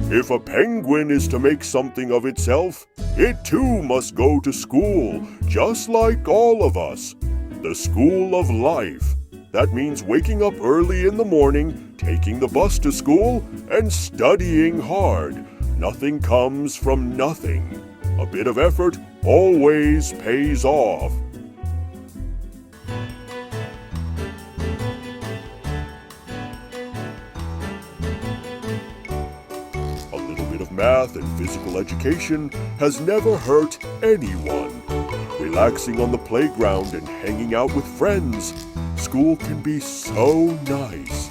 If a penguin is to make something of itself, it too must go to school, just like all of us. The school of life. That means waking up early in the morning, taking the bus to school, and studying hard. Nothing comes from nothing. A bit of effort always pays off. A little bit of math and physical education has never hurt anyone. Relaxing on the playground and hanging out with friends. School can be so nice.